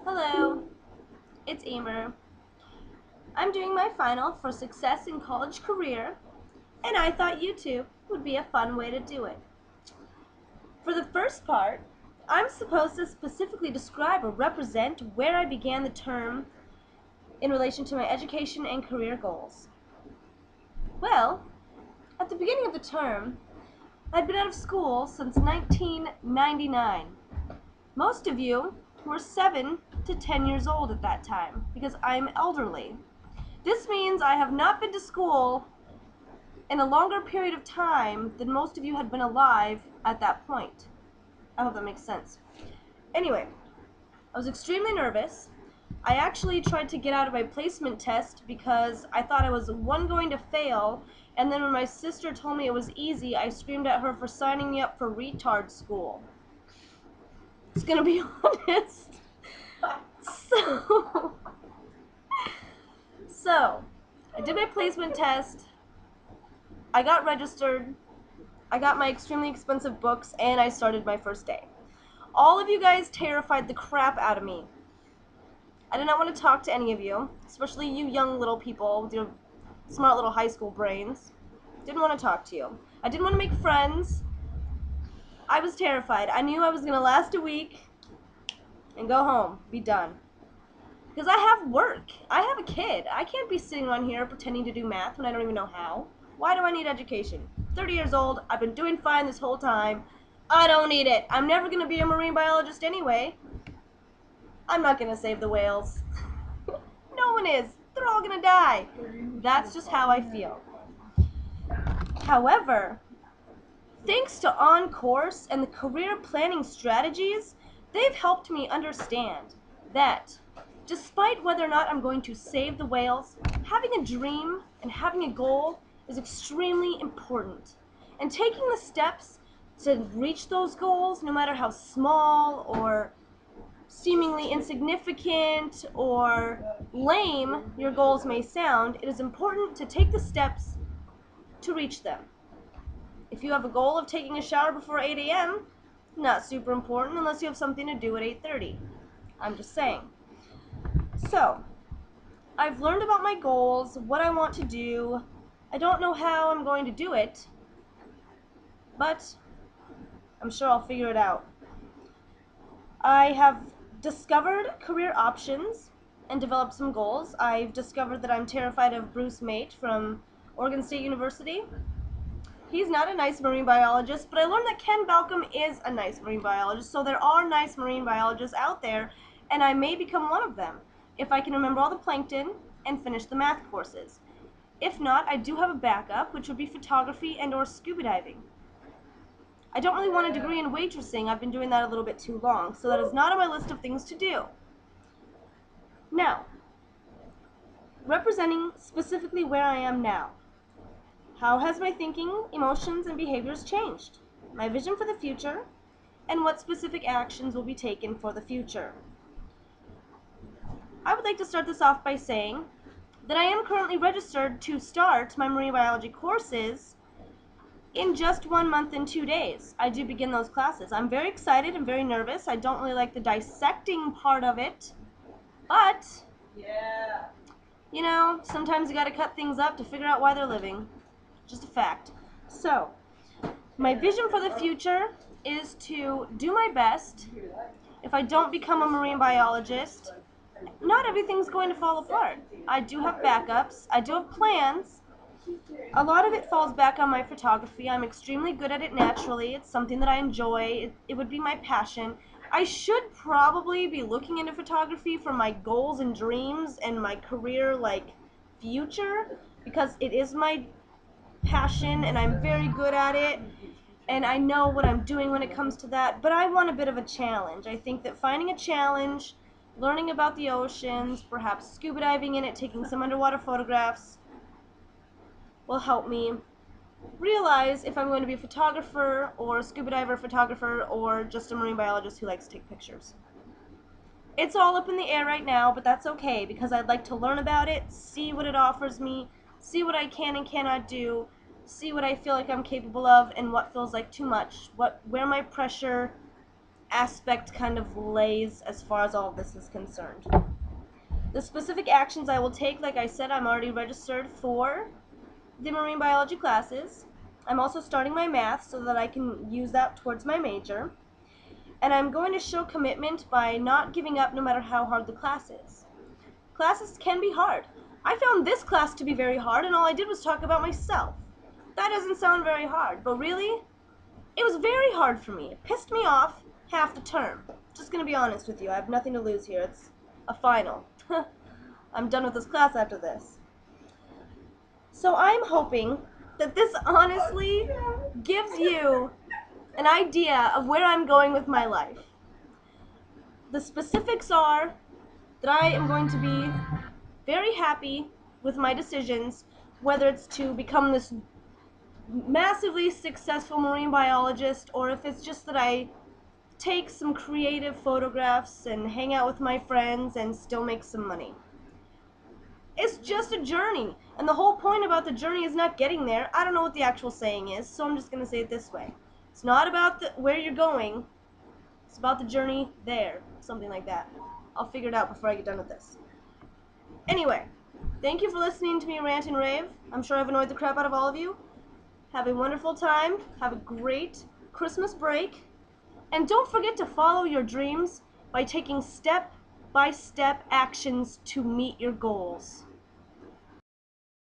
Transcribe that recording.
Hello, it's Amber. I'm doing my final for success in college career, and I thought YouTube would be a fun way to do it. For the first part, I'm supposed to specifically describe or represent where I began the term in relation to my education and career goals. Well, at the beginning of the term, I'd been out of school since 1999. Most of you were 7 to 10 years old at that time because I'm elderly. This means I have not been to school in a longer period of time than most of you had been alive at that point. I hope that makes sense. Anyway, I was extremely nervous. I actually tried to get out of my placement test because I thought I was going to fail, and then when my sister told me it was easy, I screamed at her for signing me up for retard school. Just gonna be honest. So, I did my placement test, I got registered, I got my extremely expensive books, and I started my first day. All of you guys terrified the crap out of me. I did not want to talk to any of you, especially you young little people with your smart little high school brains. Didn't want to talk to you. I didn't want to make friends. I was terrified. I knew I was going to last a week and go home, be done. Because I have work. I have a kid. I can't be sitting on here pretending to do math when I don't even know how. Why do I need education? 30 years old. I've been doing fine this whole time. I don't need it. I'm never going to be a marine biologist anyway. I'm not going to save the whales. No one is. They're all going to die. That's just how I feel. However, thanks to OnCourse and the career planning strategies, they've helped me understand that despite whether or not I'm going to save the whales, having a dream and having a goal is extremely important. And taking the steps to reach those goals, no matter how small or seemingly insignificant or lame your goals may sound, it is important to take the steps to reach them. If you have a goal of taking a shower before 8 a.m., not super important unless you have something to do at 8:30. I'm just saying. So, I've learned about my goals, what I want to do. I don't know how I'm going to do it, but I'm sure I'll figure it out. I have discovered career options and developed some goals. I've discovered that I'm terrified of Bruce Mate from Oregon State University. He's not a nice marine biologist, but I learned that Ken Balcom is a nice marine biologist, so there are nice marine biologists out there, and I may become one of them if I can remember all the plankton and finish the math courses. If not, I do have a backup, which would be photography and or scuba diving. I don't really want a degree in waitressing. I've been doing that a little bit too long, so that is not on my list of things to do. Now, representing specifically where I am now. How has my thinking, emotions, and behaviors changed? My vision for the future, and what specific actions will be taken for the future. I would like to start this off by saying that I am currently registered to start my marine biology courses in just 1 month and 2 days. I do begin those classes. I'm very excited and very nervous. I don't really like the dissecting part of it, but you know, sometimes you gotta cut things up to figure out why they're living. Just a fact. So, my vision for the future is to do my best. If I don't become a marine biologist, not everything's going to fall apart. I do have backups. I do have plans. A lot of it falls back on my photography. I'm extremely good at it naturally. It's something that I enjoy. It would be my passion. I should probably be looking into photography for my goals and dreams and my career, future, because it is my passion and I'm very good at it and I know what I'm doing when it comes to that, but I want a bit of a challenge. I think that finding a challenge, learning about the oceans, perhaps scuba diving in it, taking some underwater photographs, will help me realize if I'm going to be a photographer or a scuba diver photographer or just a marine biologist who likes to take pictures. It's all up in the air right now, but that's okay because I'd like to learn about it, see what it offers me, see what I can and cannot do, see what I feel like I'm capable of and what feels like too much, where my pressure aspect kind of lays as far as all of this is concerned. The specific actions I will take, like I said, I'm already registered for the marine biology classes. I'm also starting my math so that I can use that towards my major. And I'm going to show commitment by not giving up no matter how hard the class is. Classes can be hard. I found this class to be very hard, and all I did was talk about myself. That doesn't sound very hard, but really, it was very hard for me. It pissed me off half the term. Just gonna be honest with you, I have nothing to lose here. It's a final. I'm done with this class after this. So I'm hoping that this honestly gives you an idea of where I'm going with my life. The specifics are that I am going to be very happy with my decisions, whether it's to become this massively successful marine biologist, or if it's just that I take some creative photographs and hang out with my friends and still make some money. It's just a journey, and the whole point about the journey is not getting there. I don't know what the actual saying is, so I'm just going to say it this way. It's not about where you're going, it's about the journey there, something like that. I'll figure it out before I get done with this. Anyway, thank you for listening to me rant and rave. I'm sure I've annoyed the crap out of all of you. Have a wonderful time, have a great Christmas break, and don't forget to follow your dreams by taking step-by-step actions to meet your goals.